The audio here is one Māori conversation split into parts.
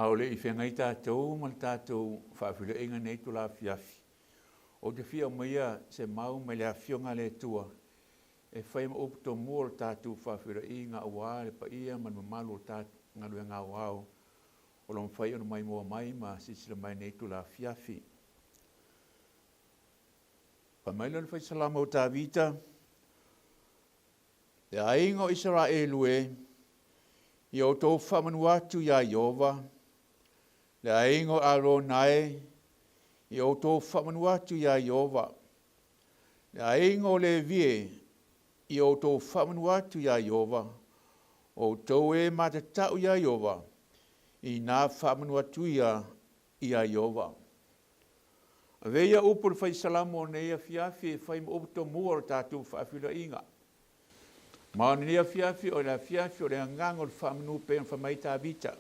Aole I whengai tātou, mal tātou whawhira inga nei tu la Afiafi. O te whia maia se mau me le awhionga le tua. E whai ma uputo mua tātou whawhira inga awa le pa ia man mamalu tātou ngaru ngā wao. O lom whai ono mai mua mai ma sisira mai nei tu la Afiafi. Pa mai lona whai salama o tā vita. E aingo Israelu I o tō whamanu atu ia Iova. Le aingo aro nae, I o tō whamanu atu ia Iova. Le aingo le vie, I o tō whamanu atu ia Iova. O tō e matatau ia Iova, I nā whamanu atu ia Iova. A veia upur whai salamo nei Afiafi e whai mo uputo mua o tātou whaafila inga. Mao nei Afiafi o le Afiafi o le angang o le whamanu pe on whamai tā vita.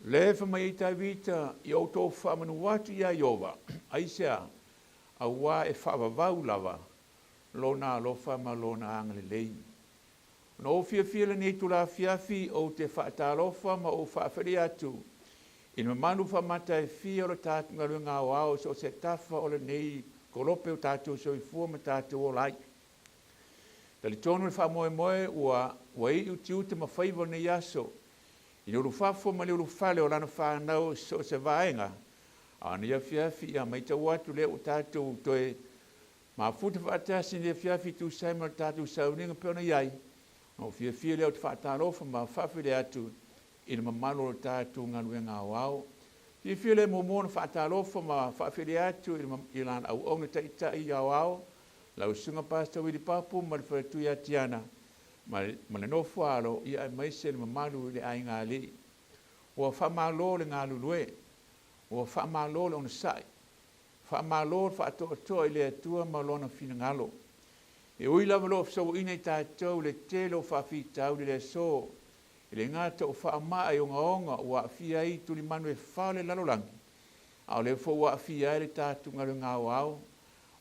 Le whamai tā vita I o tō whamanu watu ia Iova. Aisea, a wā e whaavavau lava, lona alofa ma lona angale lei. No fia le nei tu la Afiafi o te whaatalofa ma o whaafere atu. I manu whamata e fia o le tātu ngaru ngā wao so se tafa o le nei kolope o tātu so I fua ma tātu o lai. Tali tonu le whamoe moe ua I utiu te mawhaiva nei aso. I nuru whafo ma le uru whale o lana whanau so se vaenga. A ni Afiafi ia maita watu le o tātou toe. Ma futa whaatasi ni Afiafi tu saima tātou sauninga peona iai. No fia leo te whaatalofa ma whawhile atu I na mamalo o tātou ngaru ngā wao. Fia le momona whaatalofa ma whawhile atu I lana au onga taita I au wao. Lau sunga pasta wiri papu ma le whatu ia tiana. Ma le nofu alo I ai maise le mamalu le ai ngā li. Ua whamalo le ngā lulue. Ua whamalo le ona sai. Whamalo le whaatoa I le atua ma lona fina ngalo. E ui lava lo fso ina I tātou le telo whawhitau le so. I le ngāta o whaama ai onga onga ua awhia I tuli manu e whale lalolangi. Au le fo ua awhia le tātou ngaru ngā wao.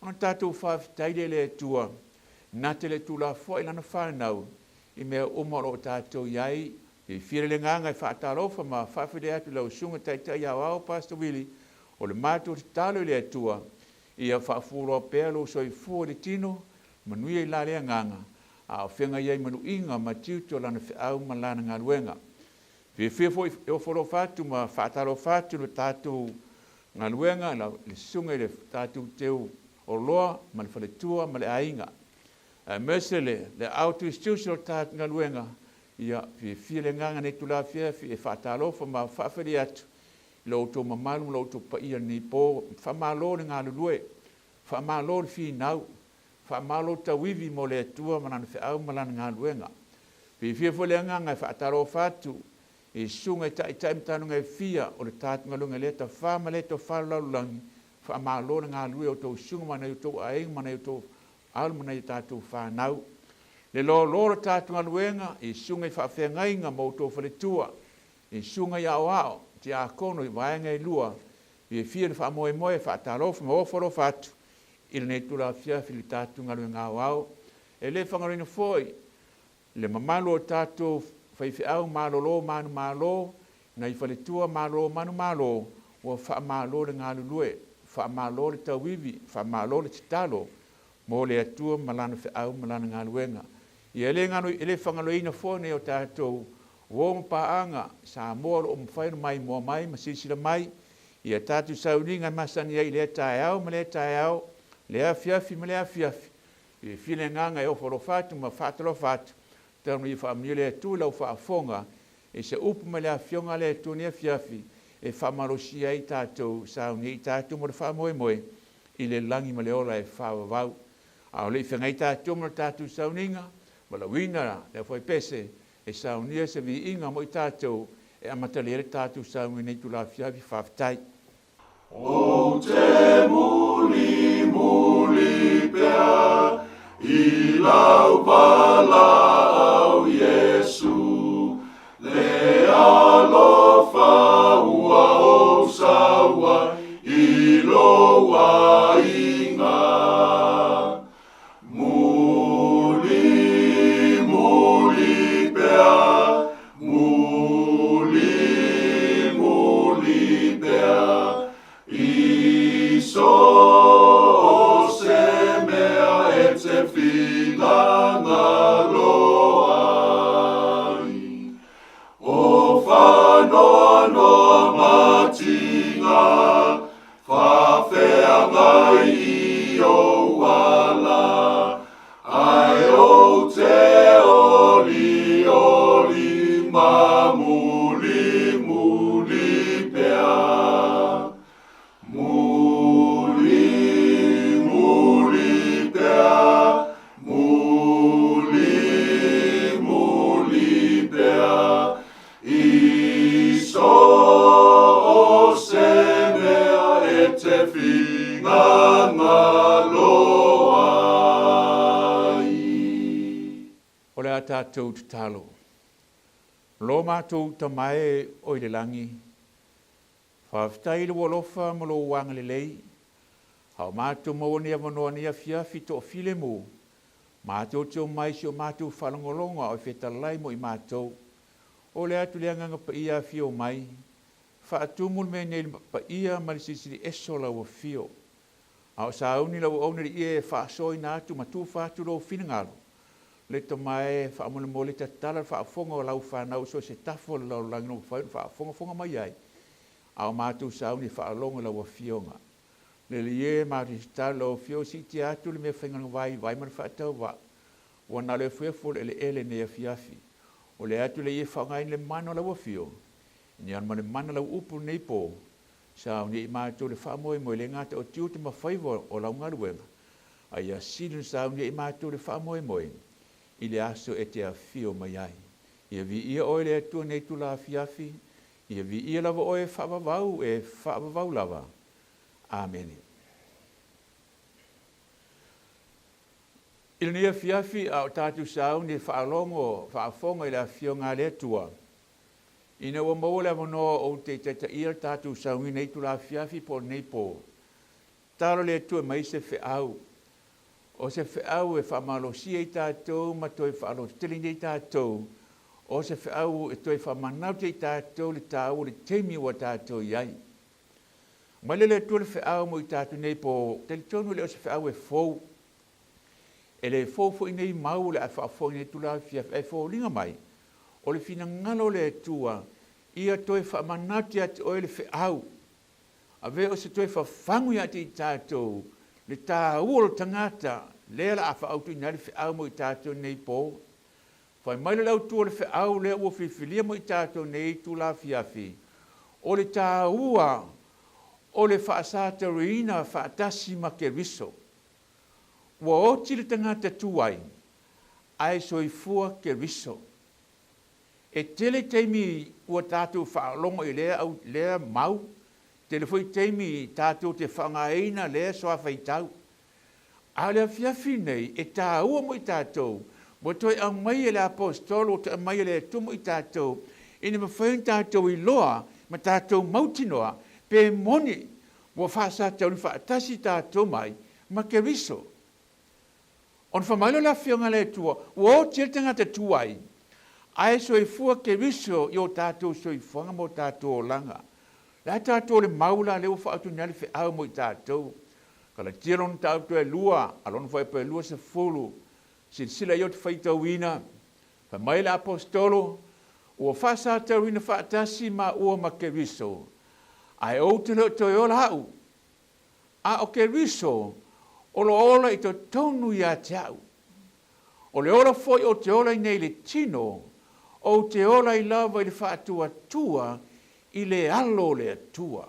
Ona tātou whawhitaile le tua, nā te le tūla fo I lana whanau, I mea umaro o tātou iai, I whire le nganga I whaatarofa ma whawhire atu lau sunga taitai au au Pastor Willie, o le mātou te talo I le tua, I a whaafuroa pēr lo so I fua le tino, manui I la lea nganga, a o whenga iai manu inga ma tiuto lana whiau ma lana ngā luenga. Whia fo I o whoro whatu ma whaataro whatu le tātou ngā luenga, le sunga I le tātou teu, o loa, ma le whaletua, ma le ainga. Mesele, le auto institutional tātu ngā luenga, ia fia le nganga nei tu la Afiafi e whaatalofa ma whaafere atu, lo tō mamalu, lo tō paia ni pō, whamalo le ngā lulue, whamalo le fi nau, whamalo tawivi mo le atua manana whiau malana ngā luenga. Fia fo le nganga e whaatalofa atu, e sunga I taimtanu ngai fia o le tātu ngā luenga le ta whama le to whalaulangi, whamalo le ngā lue o tō sunga mana I tō aeng mana I tō alu mana I tātou whanau. Le lo tātou ngā luenga I sunga I whawhengainga mo tō whaletua. I sunga I au au, te a kono I vaenga I lua. I fia le whamoe moe whaatalofa ma oforo whatu. I le nei tula Afiafi le tātou ngā luenga au au. E le whangarina foi, le mamalo o tātou whaiwhiau malolo manu malo, na I whaletua malo manu malo, o whamalo le ngā lulue. Whamalo le tawivi, whamalo le titalo, mo le atua malana whiau malana ngā luenga. I ele ngano ele whangaloina fōne o tātou, o mpaanga, sa moa o mwhaino mai mua mai, masisira mai, I a tātou sauninga masani ai le tae au, ma le tae au, le Afiafi, ma le Afiafi. I while nganga e oforo whatu, ma whātalo whatu, tanu I whaamio le atua lau whaafonga, e se upu ma le Afionga le atua ni Afiafi, e whamarosia I tātou sauni I tātou mo le whamoe moe I le langi ma le ola e whawawau. A o le whengai tātou mo le tātou sauninga, ma la wina le fwoi pese e saunia se vi inga mo I tātou e amatalere tātou sauni nei tu la Afiafi whawtai. O te muli muli pea I lau pala au Yesu le alofa ua o sawa I loa inga muli muli pea muli tātou te talo. Lo mātou ta mai o i le langi. Whawhitai le walofa mo lo wanga le lei. Hau mātou maone a manoa ni Afiafi to o file mo. Mātou te o mai si o mātou whalongolonga o whetalai mo i mātou. O le atu le anganga pa ia fio mai. Whaatumul me nei pa ia malisisiri eso lau o fio. Au sauni lau au neri ie whaasoi nātu matu whaatu lau whingalo. Le to mai whaamole mole ta tala whaafonga o lau whanau so se tafo lau langino whaafonga mai ai. Au mātou sauni whaalonga lau o fionga. Le lie mātou tala lau fio si te atu le mea whainganga vai man whaatau wa. Wana le fuefol ele ne Afiafi. O le atu le ie whaangai le mano lau o fio. Ni an mane mana lau upu nei po. Sa ni mātou le whaamoe moe le ngata o tiu te mawhaiwa o lau ngaruenga. Ai a silun sa ni mātou le whaamoe moe. I le aso e te awhio mai ai. Ia vi ia oe le atua nei tu la Afiafi. Ia vi ia lava oe whaavavau e whaavavau lava. Amen. Ila ni Afiafi au tātou sau ni whaalongo, whaafonga i le awhio ngā le atua. Ina ua maua le avanoa o te ia tātou sau i nei tu la Afiafi po nei po. Taro le atua mai se whiau. O se whiau e whamalosia i tātou, ma toi whaalotili nei tātou. O se whiau e toi whamanauti i tātou le tāu le teimi wa tātou iai. Mai le atua le whiau mo i tātou nei po, te le tonu le o se whiau e fau. E le fau i nei mau le a whaafo i nei tu la Afiafi, e fau linga mai. O le fina ngalo le atua, ia toi whamanauti ati oe le whiau. A ve o se toi whafangu ati i tātou, le tāu o tangata, lea la a whaautu i nari whiau mo i tātou nei po. Whai mai le lau tua le whiau lea ua whiwhilia mo i tātou nei tu la Afiafi. O le tāua, o le whaasata ruina whaatasi ma ke riso. Ua oti le tangata tuai, ai soifua ke riso. E tele teimi ua tātou whaalonga i lea mau, tele foi teimi tātou te whangaina lea soa whaitau. A le Afiafi nei, e tā ua mo i tātou, mo toi au mai e le apostolo, te au mai e le tumo i tātou, ina ma whain tātou i loa, ma tātou mautinoa, pe moni, mo whaasa tau ni whaatasi tātou mai, ma ke riso. On whamailo la whionga le tua, ua o tirtanga te tuai, ai soifua ke riso i o tātou soifuanga mo tātou o langa. La tātou le maula leo whaatu nari whiau mo i tātou. Kala tiron tātou e lua, alon whai pa e lua se fulu, sila i o te whaitauina, wha mai le apostolo, ua whasa tauina whaatasi ma ua ma ke riso. Ai o te leo toi ola au. A o ke riso, olo ola i to tonu i a te au. O le ola foi o te ola i nei le tino, o te ola i lava i le whaatua tua, i le alo le atua.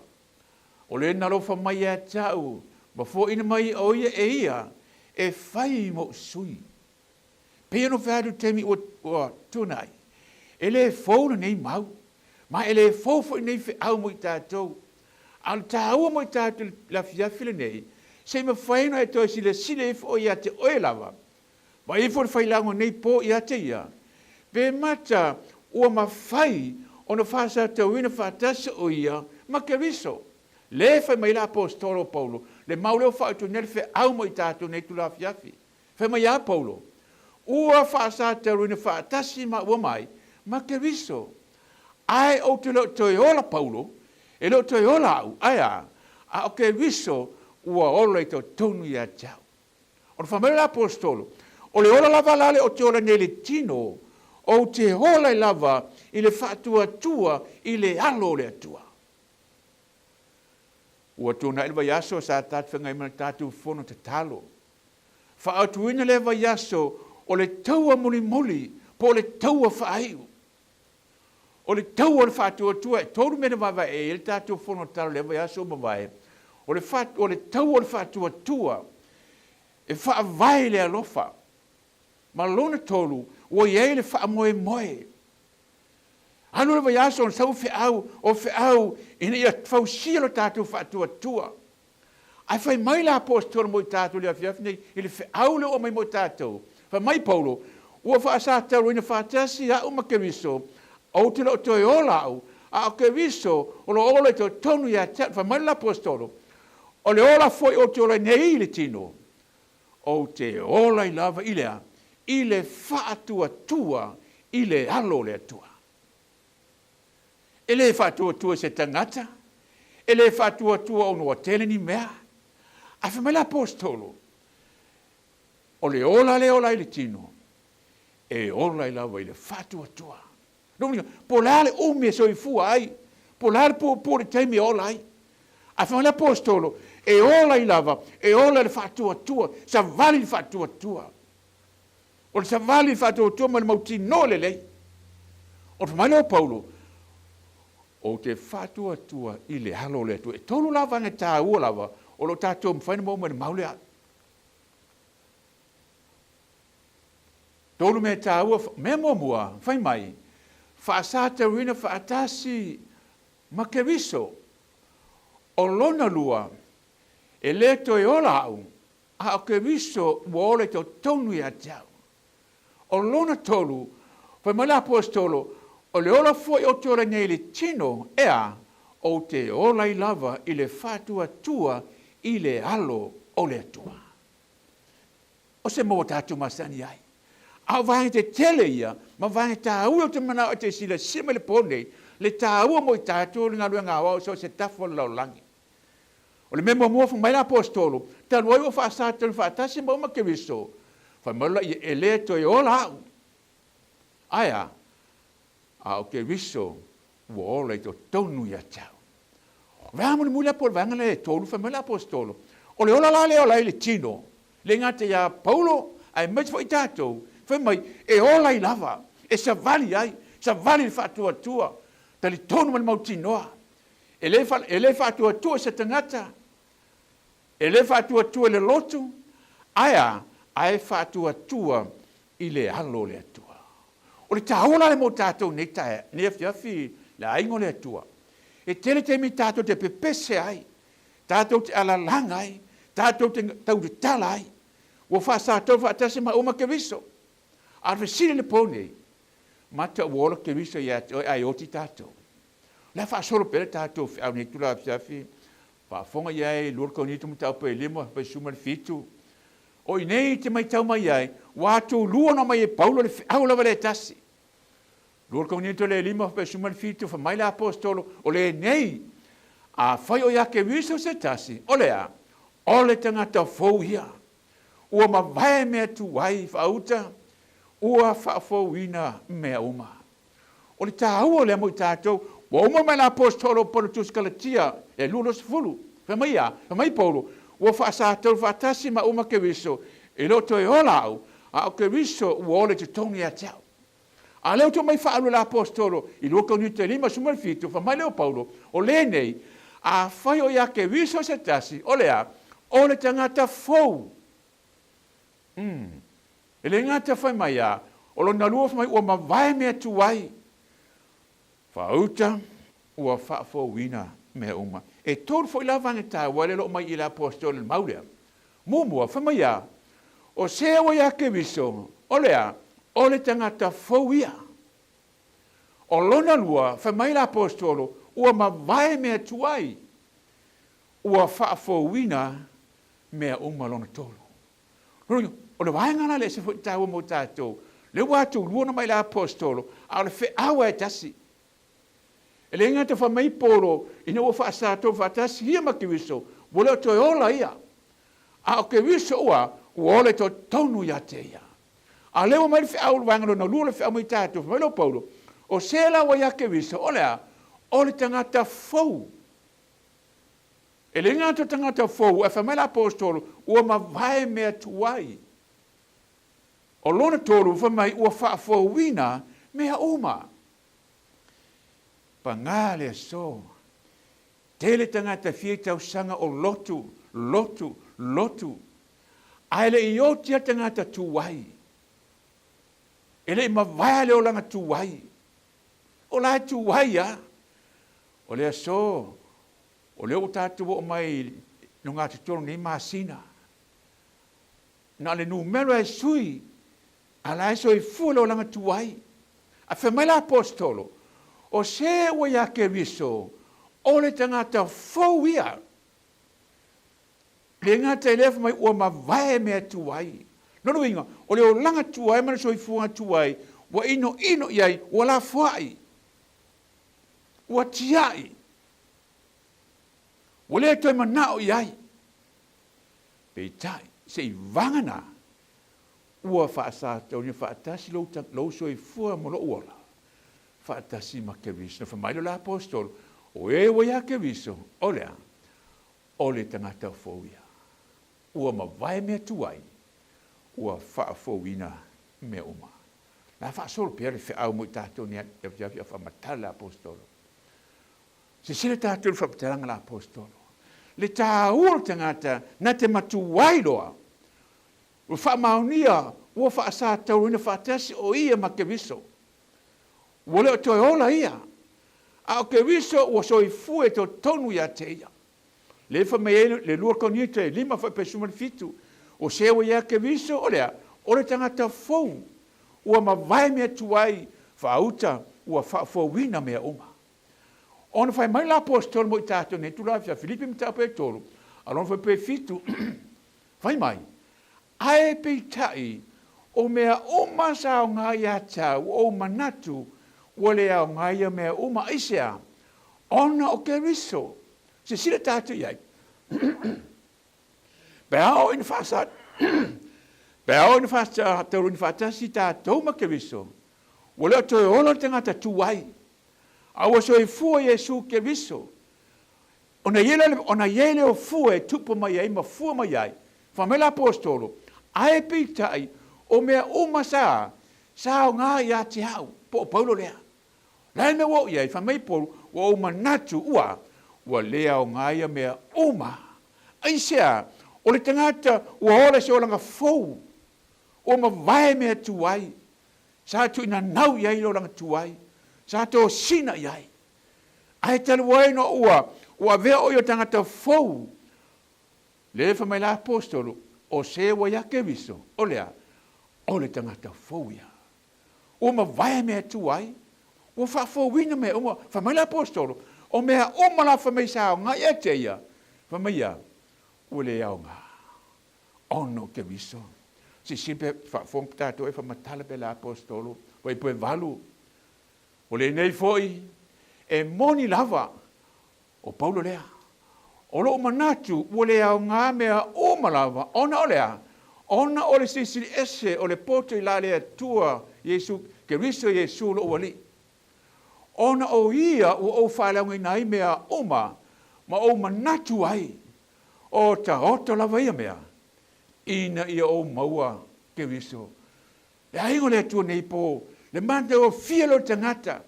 O le nalofa mai a tau, ma fo ina mai o ia e ia, e whai mo sui. Pea no whaadu temi o tunai. E le fau na nei mau, ma e le fau fo i nei whiau mo i tātou. Al tāua mo i tātou la Afiafi nei, se ma whaino e toi sile o ia te oe lava. Ma i fo le whailango nei po ia te ia. Pe mata ua ma whai o na whasa tauina whaatasa o ia ma ke riso. Le whai mai la apostolo Paulo, le mauleo whaatu nere whiau mo i tātou nei tu la Afiafi. Whai mai a Paulo, ua whasa tauina whaatasi ma ua mai, ma ke riso. Ai o te leo toi ola Paulo, e leo toi ola au, ai a o ke riso ua ola i tau tonu i a tau. O na whamere la apostolo, o le ola lava lale o te ola nele tino, o te hola i lava i le whaatua tua i le alo le atua. Ua tūna ilwa yaso sa tātwhenga i mana tātou whono te talo. Whaatuina le wa yaso o le taua mulimuli po le taua whaaiu. O le taua le whaatua tua e tōru mena wawa e le tātou whono talo le wa yaso mawae. O le taua le whaatua tua e whaavai le alofa. Ma lona tolu, ua iei le whaamoe moe. Anu le vai aso, sau whiau, ina ia whausia lo tātou whaatua tua. Ai whai mai la apostolo mo i tātou le Afiafi nei, i le whiau le o mai mo i tātou. Whai mai Paulo, ua whaasātau ina whātasi a umakewiso, o te lo toi ola au, a o ke viso, o lo ola to tonu ia te, whamai la apostolo, o le ola foi o te ola nei le tino, o te ola I lava ilea, I le whaatua tua, I le alo le atua. E le whaatua tua se tangata, e le whaatua tua o noa tele ni mea, a whamai la apostolo, o le ola I le tino, e ola I lava I le whaatua tua. Po lale ume so I fua ai, po lale po le teime ola ai. A whamai la apostolo, e ola I lava, e ola le whaatua tua, sa vali le whaatua tua. O le sa vali le whaatua tua, ma le mauti no le lei. O le whamai la Paulo, o te whaatua tua I le halo le tua. E tolu lava ne tā ua lava, o lo tātou mwhaina mo le maule a. Tolu me tā ua, me mua, whai mai, whaasāta wina whaatasi makewiso, o lona lua, e le toi ola au, a o ke wiso ua ole to tonu ia tau. O lona tolu, whai mai la apostolo, o le ola foi o te ora nei le tino, ea, o te ola I lava I le whātua tua I le alo o le atua. O se mo tātu masani ai. Au vangi te tele ia, ma vangi tā ua te mana o te sila sima le pone, le tā ua mo I tātu le ngalua ngā wau, so se tafo lau langi. O le memo mua wha mai la apostolo, tanu ai o whaasātanu whaatasi ma uma kewiso, wha maula I e le to I ola au. Aia, a o kewiso, ua ola I to tonu ia tau. Vea muni muli apo vanga le tolu, wha mai la apostolo. O le ola la le ola I le tino, le ngate ia Paulo, ai mai fo I tātou, wha mai, e ola I lava, e sa vali ai, sa vali le whaatua tua, tali tonu mani mauti noa. E le whaatua tua sa tangata, e le whaatua tua le lotu, aia, ai whaatua tua I le alo le atua. O le tāola le mo tātou ne Afiafi, le aingo le atua. E tele te mi tātou te pepese ai, tātou te alalanga ai, tātou te tau te tala ai, ua whaasātou whaatasi ma uma kewiso. Arwe sile le pone, mata uola kewiso ai oti tātou. La whaasolo pere tātou au ne tula Afiafi, whaafonga iai, lurka o nitu mtau pa lima, pa suma le fitu. O inei te mai tau mai iai, wātou lua na mai e Paulo le au lava le tasi. Lurka o nitu le lima, pa suma le fitu, fa mai la apostolo, o le nei, a whai o ia kewiso se tasi, o lea, o le tangata fau hia. Ua ma vai mea tu wai whauta, ua whaafauina mea uma. O le tāua le mo I tātou, wa uma mai la apostolo polo tuskalatia, e lulo sefulu. Whamai Paulo, ua whaasātou whaatasi ma uma kewiso, e loto e ola au, a o kewiso ua ole te tonu ia tau. A leo to mai whaalu la apostolo, I luka o nite lima sumalfitu, whamai leo Paulo, o le nei, a whai o ia kewiso se tasi, o lea, o le tangata fau. E le ngata whai mai a, o lo nalua whamai ua mawai mea tuai. Whauta, ua whaafauina mea uma. E tōru fo I la vange tā, wale lo mai I la apostolo maurea. Mumua, whamai a, o se o ia kewiso, o lea, o le tangata fau ia. O lona lua, whamai la apostolo, ua mawai mea tuai. Ua whaafauina mea uma lona tolu. O le waingana le se fo tāua mo tātou, le wātou luona mai la apostolo, a le whi awa e tasi. E le ngata whamai polo, ina ua whaasātou whaatasi hia ma kewiso, wale o toi ola ia. A o kewiso ua ole to tonu ia te ia. A leo mai le whi aulu wangalo na lua le whi amu I tātou, whamai lo Paulo, o se la wa ia kewiso, olea, o le tangata fau. E le ngata tangata fau, e whamai la apostolo, ua mawai mea tuai. O lona tolu whamai ua whaafauina mea uma. Pangale so. Tele tangata fie tau sanga o lotu. Aile I o tia tangata tuai. Ele I mawai leo langa tuai. O lai tuai ya. O lea so. O leo tatu o mai nungati tolu ni masina. Na le numero e sui. ala e soifua lo langa tuai. A whamai la apostolo, o se ua ia ke riso, o le tangata fau ia. Le ngata e lefa mai ua mawai mea tuai. Nono inga, o le o langa tuai, mana soifua tuai, ua ino iai, ua la fuai. Ua tiai. Ua le toi manao iai. Peitai, se i vangana, ua whaasātau ni whaatasi lau soifua mo lo uola. Whaatasi ma ke riso. Na whamailo la apostolo, o e wa ia ke riso, o lea, o le tangata fōia. Ua mawai mea tuai, ua whaafōina mea uma. Na whaasolo pia le whiau mo i tātou ni Afiafi a whamatala la apostolo. Se sile tātou le whapatalanga la apostolo. Le tāua tangata na te matuai loa. Ua whaamaunia, ua whaasātau ina whaatasi o ia ma ke riso. Ua leo toi ola ia. A o ke riso ua soifua e to tonu ia te ia. Le whamei le lua konita e lima whapesuma fitu. O sewa ia ke riso o lea, o le tangata fou. Ua mawai mea tuai, whauta, ua whaafouina mea uma. Ona whai mai la apostolo mo i tātou ne tula Afiafi, Filipi mta pe tolu. Alon whai pe fitu, whai mai. Ae pe tai, o mea uma sa o ngā ia tau, o manatu, o le au ngā ia mea uma isea, ona o ke riso, se sila tātou iai. Beao in whaasat, beao in whaasat, tau in whaatasi tātou ma ke riso, o leo toi ola tangata tuai, awa soifua Yesu ke riso, ona yele o fua e tupu mai ai, ma fua mai ai, whamela apostolo, ae pitai, o mea uma sa o ngā ia te hau, po o paulo lea. Lai me wau iai, whamei polu, wa o manatu ua lea o ngā ia mea uma. Aisea, o le tangata, ua ola se o langa fou, o ma vai mea tuai, sa tu ina nau iai lo langa tuai, sa to sina iai. Ai talu waino ua vea o yo tangata fou, le whamei la apostolo, o se wa ia ke riso, o lea, o le tangata fou ia. O ma vai mea tuai, o whaafouina mea uma, whamei la apostolo, o mea uma la whamei sa o ngā ia te ia, whamei ia, o le au ngā, ono ke riso. Si simpe whaafong tātou e whamatala pe la apostolo, o i pue valu, o le nei foi, e moni lava, o paulo lea, o lo manatu, o le au ngā mea uma lava, ona o lea, ona o le sisiri ese, o le poto i la lea tua, Yesu, ke riso Yesu lo wali. Ona o ia, o whaleonga nai mea uma, ma o manatu ai, o ta oto lava ia mea, ina ia o maua ke riso. Le aingo le tua nei po, le manda o fielo tangata,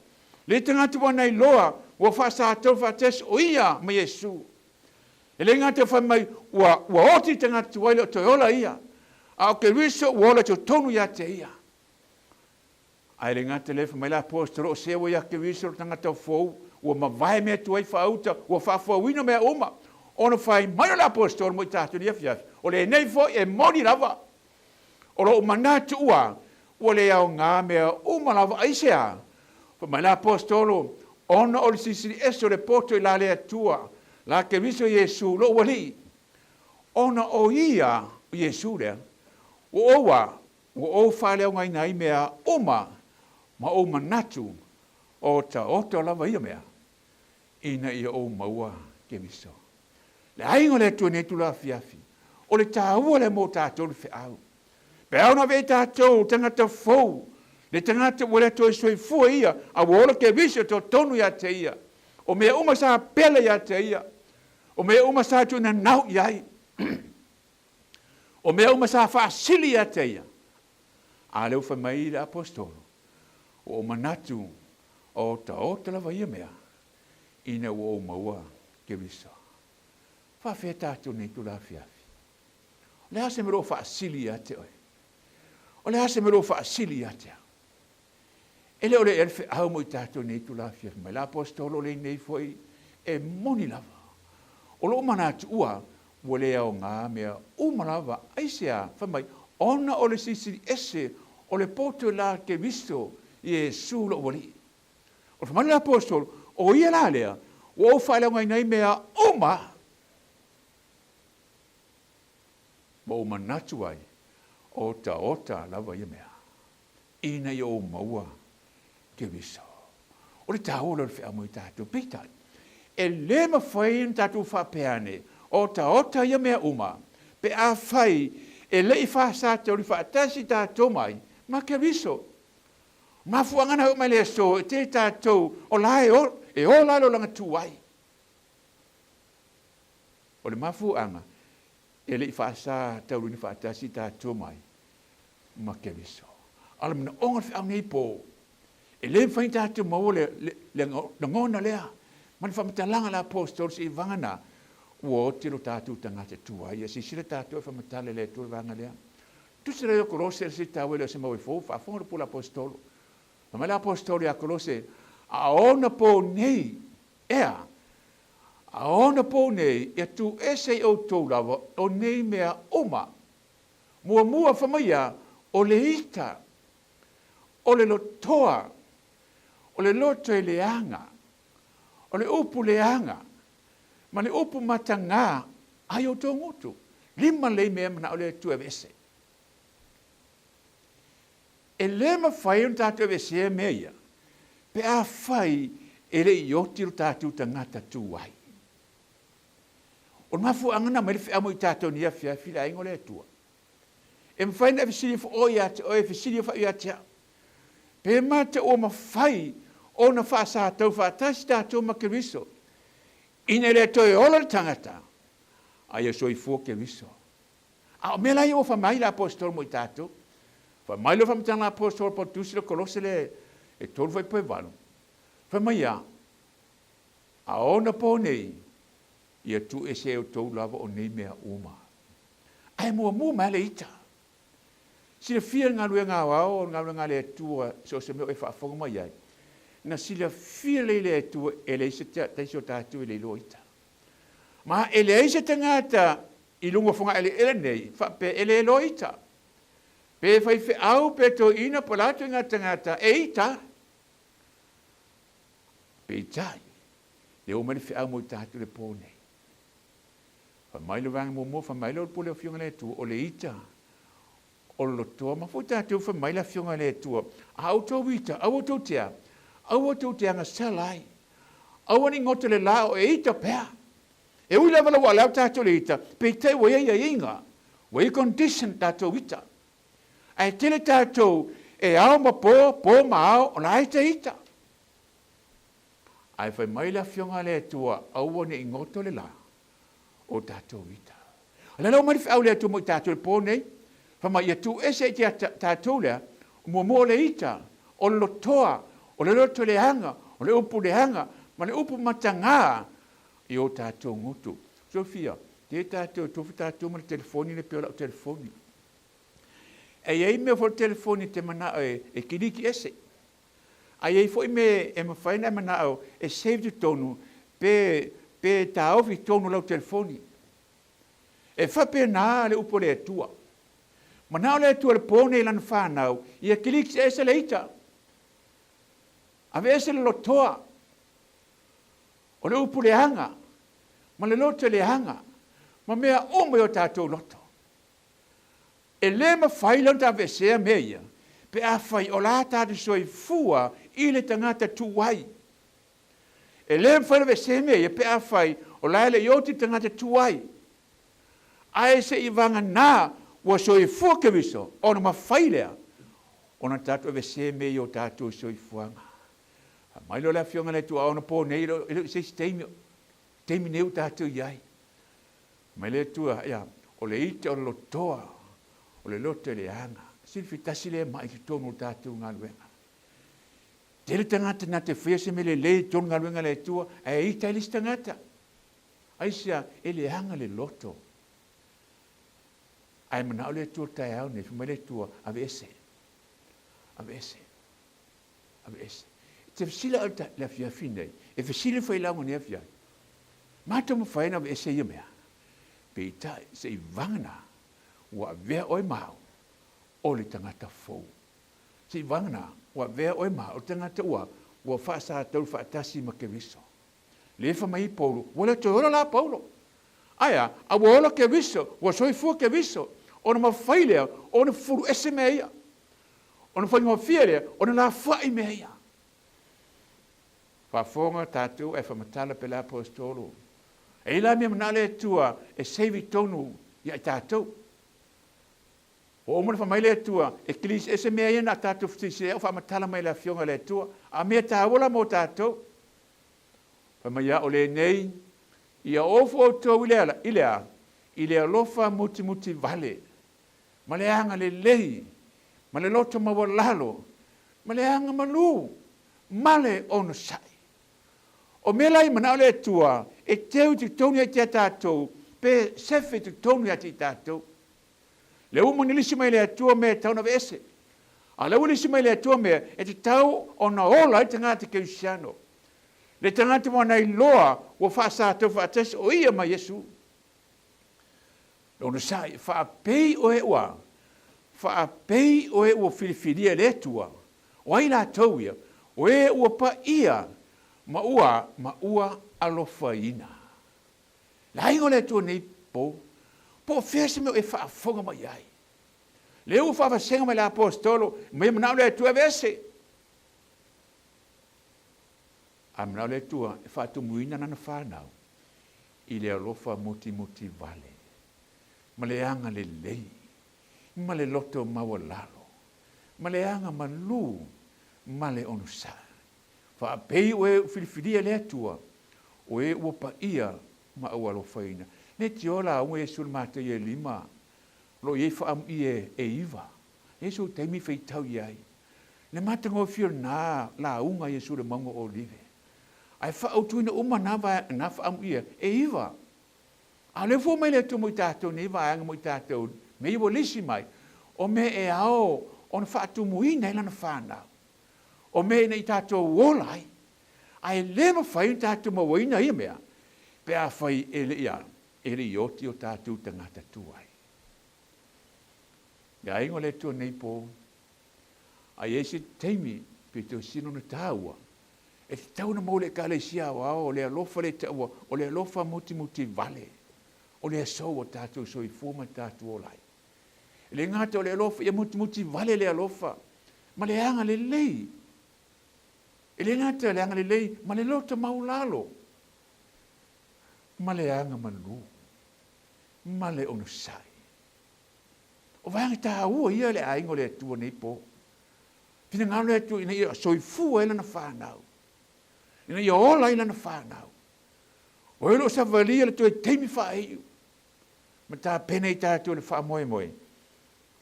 le tangata wana i loa, o whasātou whates o ia ma Yesu. E le ngata whamai, ua oti tangata tuaile o toiola ia, a o ke riso uola to tonu ia te ia. Ai le ngata le whamai la apostolo o sewa ia ke riso tangata fou, ua mawai mea tuai whauta, ua whafauina mea uma, ona whai mai la apostolo mo i tātou ni Afiafi, o le nei fo e moni lava, o lo manatu ua le au ngā mea uma lava aisea, whamai la apostolo, ona o le sisiri eso le poto i la lea tua, la ke riso Yesu lo wali, ona o ia Yesu lea, o whaleo ngai nai mea uma, ma o manatu, o ta oto lava ia mea, ina ia o maua ke riso. Le aingo le tua netu la Afiafi, o le tāua le mo tātou le whiau. Pe au na vei tātou tangata fou, le tangata wale toi soifua ia, a wola ke riso to tonu ia te ia, o mea uma sa pele ia te ia, o mea uma sa tu na nau iai, o mea uma sa whaasili ia te ia. A leu whamai le apostolo, o manatu o ta ota lava ia mea, ina o maua ke riso. Whawhea tātou nei tu la Afiafi. Le hase me ro whaasili ia te oi. O le hase me ro whaasili ia te au. E leo le elfe au mo i tātou nei tu la Afiafi. Mai la apostolo le nei foi e moni lava. O lo manatu ua, wo le au ngā mea umalava aisea whamai, ona o le sisiri ese o le poto la ke viso i su lo wali. O le whamana apostol, o ia la lea, o whaile ngai nei mea oma. Ma o manatu ai, ota lava ia mea. Ina i o maua ke viso. O le tāola le whea mui tātou pita. E le ma whai in tātou whapeane, ota ia mea uma, pe a whai, e le i whaasātou li whaatasi tātou mai, ma ke viso. Ma fuangana o mai le so, e te tātou, o lae o, e o lalo langa tuai. O le mafuanga, e le i whaasātou li whaatasi tātou mai, ma ke viso. Ala mina onga whea nei po, e le whain tātou mau le ngona lea, man whamatalanga la apostol si i vangana, ua o tiro tātou tangata tuai, e si sila tātou e whamatale le tu vanga lea. Tu se reo kolose si tāwe le se mau i fōu, whaafonga po l'apostol. Ma le apostol a kolose, a ona po nei, ea, a ona po nei, e tu ese o tō lava, o nei mea oma, mua whamaia, o le ita, o le lotoa, o le loto e leanga, o le upu leanga, ma le upu matanga, ai o tō ngutu. Lima le mea mana o le tu e vese. E le ma whai un tātou e vese e mea, pe a whai e le i oti o tātou tangata tuai. O mafu angana mai le whi amu i tātou ni Afiafi la ingo le tua. E mwhai na visiri fo oi ate, o e visiri fo i ate. Pe mata o ma whai, o na whaasa tau whaatasi tātou ma ke viso. Ine le toi ola tangata, ai a soi fō ke viso. A o mela i o whamai la apostol mo i tātou. Whamai lo whamatanga la apostol po tusi lo kolose le e tolu vai poe walu. Whamai a ona po nei, i a tu e se o tau lava o nei mea uma. Ai mua mai le ita. Sila fia ngā lue ngā wao, ngā lue ngā le tua, so se meo e whaafonga mai ai. Na sila fia le tua, e le isa taisi o tātou e le loita. Ma e le isa tangata, i lunga whunga ele nei, pe ele loita. Pe whai whi au pe to ina po latu ngā tangata, e ita. Pe itai, le o mani whi au mo i tātou le pone. Whamailo vang mo, whamailo o pule o whiunga le tua, o le ita. O lotoa, ma fu tātou whamaila whiunga le tua. Au tau ita, au tau tea. Au tau tea ngā salai. Au ani ngoto le la o e ita pēr. E ui lewa la lau tātou le ita, pe te wea ia inga, wea condition tātou ita. Ai tele tātou e au ma po ma au, o la ita ita. Ai whai maila whiunga le tua, au ani ngoto le la, o tātou ita. Ala lau mani au le tua mo i tātou le pōnei, whama ia tu ese i tātou lea, mo le ita, o lotoa, o le loto le hanga, o le upu le hanga, ma le upu matanga, i o tātou ngutu. Sofia, te tātou, tofu tātou ma le telefoni, le pio lau telefoni. E iei mea fo le telefoni te mana e kiriki ese. A iei fo i me e mawhaina e mana au, e save tu tonu, pe tā ofi tonu lau telefoni. E whape nā le upo le atua. Ma nā le atua le pōne lana whānau, i a kiriki ese le ita. Ave ese le lotoa. O le upu le hanga, ma le loto le hanga, ma mea ome o tātou loto. E le ma whailan ta vesea meia, pe a whai o la tātou soi fua i le tangata tuai. E le ma whailan vesea meia, pe a whai o la le ioti tangata tuai. A e se i vanga nā, wa soi fua ke viso, o na ma whailea, o na tātou vesea meia o tātou soi fuanga. Mai lo la whiunga le tua ona po nei lo se teimi neu tātou iai. Mai le tua, ia, o le ite o le lotoa, o le loto le anga. Silfi tasi le mai ki tonu tātou ngā luenga. Tele tangata na te whia se me le tonu ngā luenga le tua, e ita ilis tangata. Aisia, e le anga le loto. Ai mana o le tua tai au ne, mai le tua, ave ese. Ave ese. Ave ese. Te whasila au le Afiafi nei, e whasila whai launga ni Afiai. Mata mo whaina e se ia mea. Pe i tai, se i vangana, ua vea oi mau, o le tangata fou. Si vangana, ua vea oe ma, o tangata ua wha tau whaatasi ma ke viso. Le whamai Paulo, wale to ora la Paulo. Aya, a wola ke viso, wa soifua ke viso, ona mawhailea, ona furu ese mea ia. Ona whainga whielea, ona la whai mea ia. Whafonga tātou e whamatala pe la apostolo. E la mea manale tua e seivi tonu ia i tātou. O omona whamaile tua e kilis ese mea ia na tātou whtisi o whamatala mai la fionga le tua. A mea tāwola mo tātou. Whamaya o le nei, ia ofo o tau ilea lofa muti vale. Ma le anga le lei, ma le loto mawalalo, ma le anga malu, ma le ono sai. O melai mana le tua, e teu te tonu te tātou, pe sefe te tonu te tātou. Le umoni lisi mai le tua me tau na vese. A le ulisi mai le tua me, e te tau o na ola i tangata ke usiano. Le tangata mo nei loa, o whaasa tau whaatasi o ia ma Yesu. Lono sai, whaapei o e ua, whaapei o e ua whiriwhiria le tua, o ai la tau ia, o e ua pa ia, ma ua alofa ina. La ingo le tua nei po fese me o e whaafonga mai ai. Le ua whaafasenga mai la apostolo, me manau le tua vese. A manau le tua, e whaatumuina nana whanau, i le alofa muti vale. Ma le anga le lei, ma le loto mawalalo, ma le anga malu, ma le onusa. Whaapei o e whiriwhiria le atua, o e ua pa ia ma au alofaina. Ne te ola unga Yesu le mata i e lima, lo i e whaam i e iwa. Yesu teimi whaitau iai. Le mata ngō whio nā la unga Yesu le maunga o live. Ai whaautuina uma nā whaam i e iwa. A le fo mai le tu mo tātou ni vaanga mo tātou me iwo lisi mai o me e ao on whaatu mui nei lana whanau. O me nei tātou wolai ai le ma whai tātou ma waina ia mea pe a whai ele ia ele ioti o tātou tangata tuai. Ia ingo le tu nei po ai esi teimi pe te sino na tāua e te tau na mo le ka le sia o le alofa le taua o le alofa muti vale. O le asau o tātou so i fuma tātou o lai. Le ngata o le alofa, ia muti vale le alofa, ma le anga le lei. E le ngata le anga le lei, ma le lota maulalo. Ma le anga manu, ma le onusai. O vanga tā ua ia le aingo le atua nei po. Pina ngalo le atua ina ia so i fua ila na whanau. Ina ia ola ila na whanau. O elo sa valia le tue teimi whaeiu. Ma tā pene i tātou le wha moe.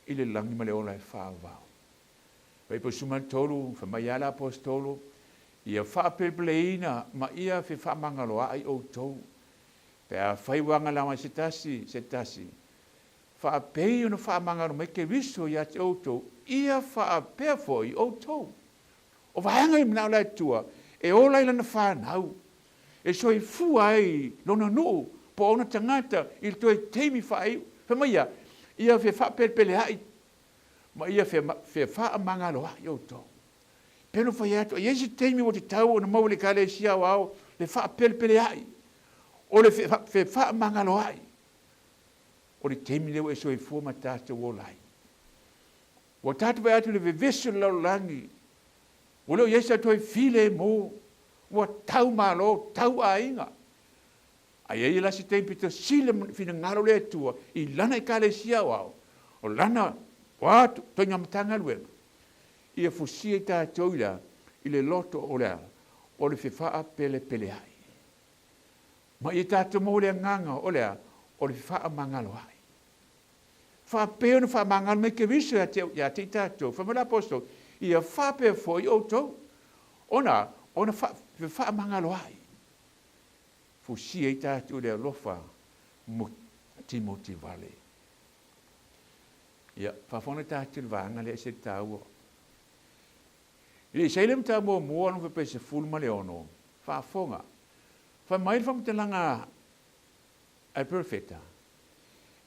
I le langi ma le ola e wha vau. Wai po suman tolu, whamai ala apostolo, ia wha pepleina, ma ia whi wha mangaloa ai o tou. Pea whai wanga lama se tasi. Wha pei una wha mangalo me ke viso ia te o tou, ia wha pea foi o tou. O wahanga i mnau lai tua, e ola ila na whanau. E so i fua ai lona nuu po ona tangata i le toe teimi whaei. Whamaia, ia whe wha pele hai. Ma ia whe wha mangalo ai o tō. Peno whai ato, iesi teimi o te tau o na mau le kale sia wao, le wha pele hai. O le whe wha mangalo ai. O le teimi leo e so i fua ma tātou o lai. O tātou vai atu le vevesu lau langi. O leo iesi atu e file mo. Ua tau malo, tau ainga. Ai ei lasi tempi te sile fina ngaro le tua, i lana i kale sia wao. O lana, watu, toinga matanga luenga. Ia fusia i tātou ila, i le loto o lea, o le whiwhaa pele ai. Ma i tātou mo lea nganga o lea, o le whiwhaa mangalo ai. Whapeo na whamangalo me ke viso ya te tātou, whamala apostol, ia whapeo foi o tau. Ona wha mangalo ai. Fusia i tātou lea lofa muti vale. Ia, whawhona tātou vanga lea se tāua. Ia, seilem tā mua no whape se fulma le ono. Whawhonga. Whamail whamtalanga ai profeta.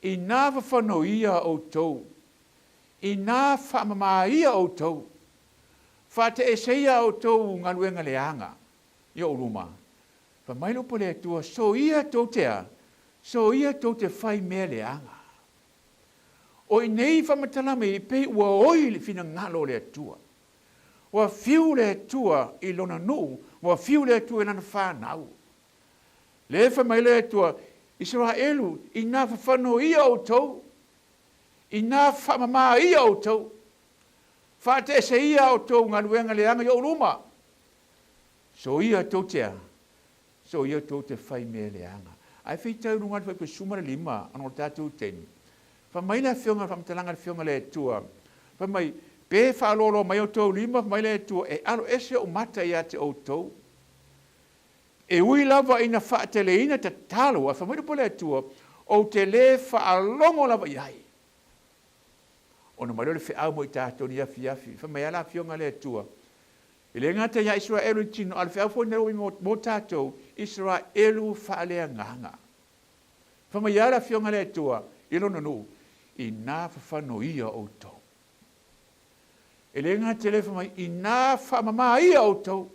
I nā whawhano ia o tau. I nā whamama ia o tau. Whate e seia o tau ngaluenga leanga. I o ruma. Fa mai lo pole tua so ia tau tea. So ia tau te whai mea leanga. O i nei whamatalame i pei ua oi le fina ngalo le atua. Ua fiu le atua i lona nuu. Ua fiu le atua i lana whanau. Le whamai le atua Israelu i nā whawhano ia o tau. I nā whamama ia o tau. Whate se ia o tau ngaluenga leanga i o ruma. So ia tau tea. So ia tau te whai mea leanga. Ai whi tau runga whai pe sumara lima anō tātou teni. Whamai la whionga whamtalanga whionga le tua. Whamai pe whalolo mai o tau lima whamai le tua e alo ese o mata ia te o tau. E ui lava ina whaatele ina te talo a whamai po le tua o te le whaalongo lava iai. Ona mai le whiau mo i tātou ni Afiafi. Whamai ala whionga le tua. I le ngata ia Israelu i tino al whiau fōnero i mo tātou Israelu whaalea nganga. Whamai ala whionga le tua i lona nuu. I nā whawhano ia o tau. E le ngā te lewa mai, i nā whamama ia o tau.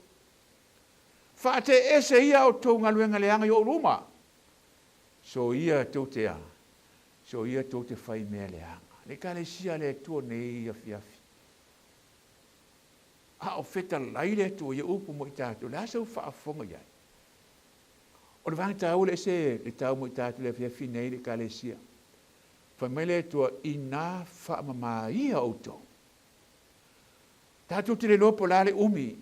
Whaate ese ia o tau ngaluenga leanga i o ruma. So ia tau te a. So ia tau te whai mea leanga. Le ka le sia le tua nei Afiafi. A o feta lai le tua ia upu mo i tātou. Le asa u whaafonga iai. O le vangi tau le se le tau mo i tātou le Afiafi nei le ka le sia. Whamele tua i nā whaamama ia o tau. Tātou te le lopo lale umi.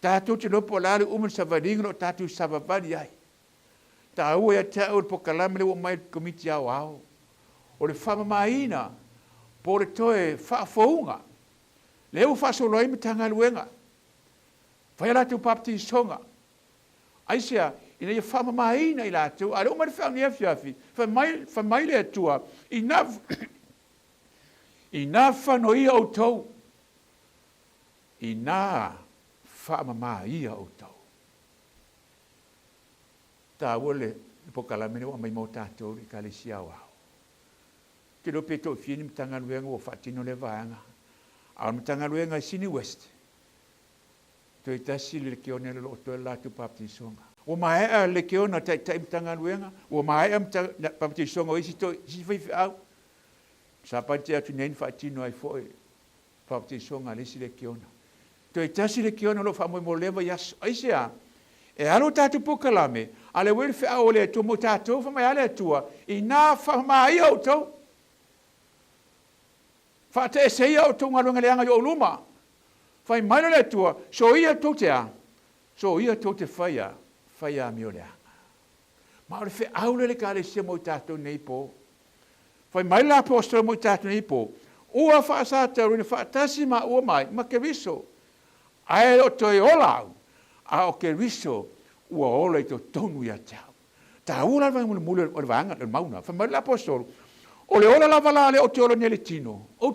Tātou te lopo lale umi sa varinga o tātou savavani ai. Tā ua ia te au po kalame le o mai komiti au au. O le whaamama ina po le toe whaafounga. Le u whasoloi me tanga luenga. Whaia lātou papti songa. Aisia, ina ia whamama ina i lātou, ale umare whao ni Afiafi, whamai le atua, i nā whano ia o tau, i nā whamama ia o tau. Tā ua le pokalamene wa mai mau tātou i ka le siau au. Ke lo peto whini mtanga luenga o whatino le vaanga, au mtanga luenga i Sini West, to i tasi le keone le loto e lātou papti songa. O mai le keona tai mtanga luenga, o mai papti songa o isi whaifi au. Sa pati atu neni whaatino ai foi, papti songa le isi le keona. To i tasi le keona lo whamoi mo lewa yaso, aisi a, e alo tātou pokalame, ale wele whia o le atua mo tātou, whamai ale atua, i nā whamai au tau. Whaate e seia o tau ngarunga leanga i o luma. Whai maino le atua, so ia tau te a, so ia tau te whaia, whaia mi o leanga. Ma ole whi aule le ka le sia mo i tātou nei po. Whai mai la apostolo mo i tātou nei po. Ua whaasata rune whaatasi ma ua mai, ma ke viso. Ae o toi olau, a o ke viso, ua ola i to tonu ia tau. Tā ula vangi muli o le vanga, le mauna. Whai mai la apostolo, o le ola lava la le o te ola nele tino. O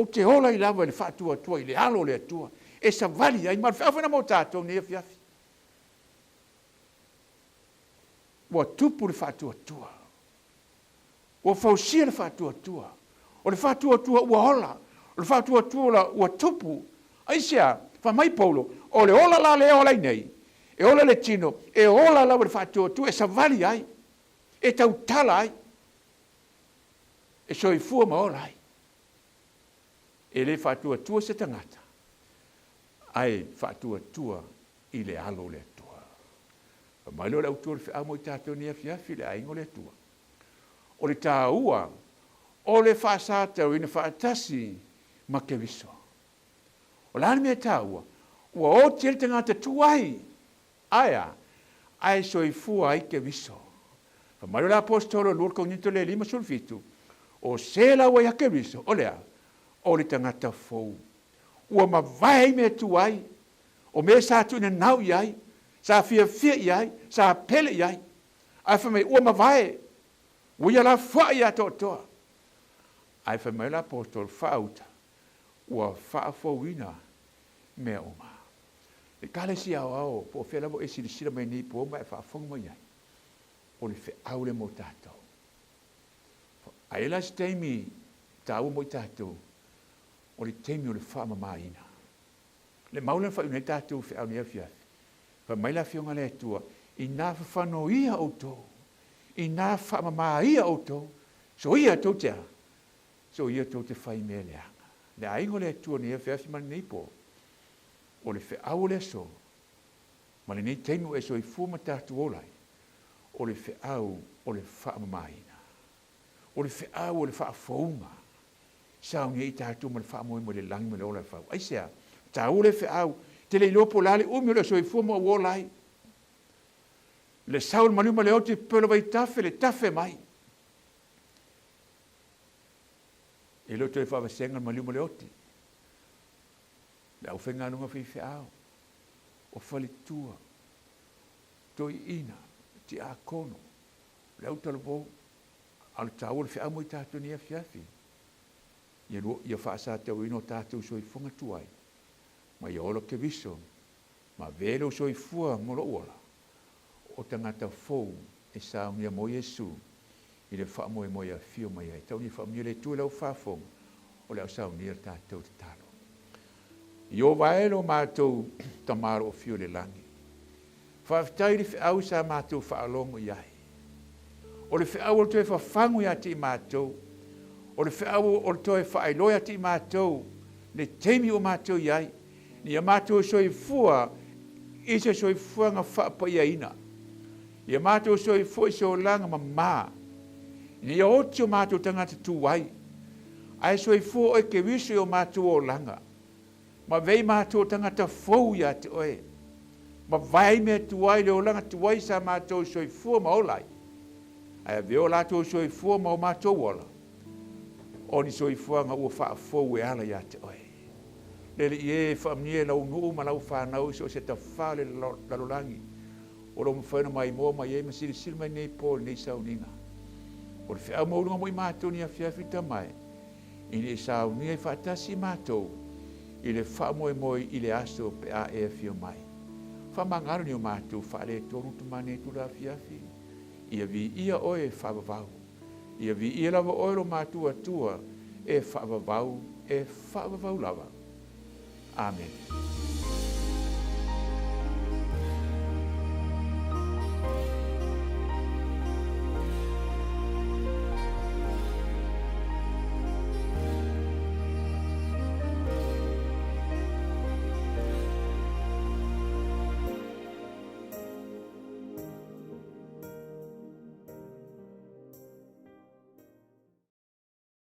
te ola i lava le whaatua tua, i le alo le atua. E sa vali, ai mar whiawhina mo tātou nei Afiafi. Ua tupu le whaatua tua. Ua whausia le whaatua tua. O le whaatua tua ua ola. O le whaatua tua ua tupu. Aisia, whamai Paulo, o le ola la le ola i nei. E ola le tino, e ola la le whaatua tua, e sa vali ai. E tau tala ai. E soi fua ma ola ai. E le whaatua tua se tangata. Ai whaatua tua i le alo le tua. Mai lo le autua le whia mo i tātou ni Afiafi le aingo le tua. O le tā ua, o le whaasata o ina whaatasi ma ke viso. O lana mea tā ua o te le tangata tuai. Aia, ai soifua ai ke viso. Mai lo le apostolo lua kaunito le 5 sulfitu. O se la ua ia ke viso, o lea, o le tangata fou. Ua ma vai me tuai, o me sa tu ina nau iai, sa fia iai, sa pele iai. Ai whamai, ua ma vai, ua la fua ia toa. Ai whamai la apostol whauta, ua whaafouina mea oma. E kale si au, po whela mo e sila mai ni po oma e whaafonga mo iai. O le whaau le mo tātou. Ai la si teimi tāua mo i tātou, o le teimi o le whaamamaina. Le maule fa una tātou fe au ni Afiafi. Fa mai la fionga le tua. I nā whawhano ia o tō. I nā whamama ia o tō. So ia tō te a. So ia tō te whai mea leanga. Le aingo le tua ni Afiafi mani nei po. O le fe au le so. Ma le nei teinu e so i fuma tātou olai. O le fe au o le whamama ina. O le fe au o le whaafounga. Sao ni i tātou ma le whaamoe mo le langi mo le ola whau. Aisea, tā o le fe au. Te le lopo lale umi o le so i fuma o olai. Le saul maluma le oti pelo vai tafe le tafe mai. E lo te fa senga maluma le oti. Le au fenga lunga fi au. O fali tua. Toi ina ti a kono. Le au talbo al taul fi amo tatu ni Afiafi. Ia fa sa te wino tatu so i funga tuai. Ma ia olo ke viso. Ma velo so i fua mo lo ola. O tangata fou e sa unia mo Yesu i le wha moe moe a fio mai ai. Tau ni wha unia le tue lau whafong o le au sa unia tātou te talo. I o waelo mātou tamaro o fio le langi. Whaafitai le whiau sa mātou whaalongo i ai. O le whiau o le toe whafangu i ati i mātou. O le whiau o le toe whaeloi ati i mātou. Le teimi o mātou i ai. Ni a mātou soi fua i se soi fua nga whaapa i aina. Ia mātou soi foi so langa mamā. Ni ia oti o mātou tangata tuwai. Ai soi fo oe ke wiso o mātou o langa. Ma vei mātou tangata fou ia te oe. Ma vai mea tuwai le o langa tuwai sa mātou soi fo ma olai. Ai a veo lātou soi fo ma o mātou ola. O ni soi fo nga ua wha fou e ala ia te oe. Lele ie whaamnie lau nuu ma lau whanau so se ta whale lalolangi. O lo mwhana mai mo mai e masiri siri mai nei pōl nei sauninga. O le whiau maurunga mo i mātou ni Afiafi tamai. I le sauninga i whaatasi mātou. I le whaamoe moi i le aso pe a e fio mai. Whamangaro ni o mātou whaale tonu tumane tu la Afiafi. Ia vi ia oe whaavavau. Ia vi ia lava oe lo mātou atua e whaavavau lava. Amen.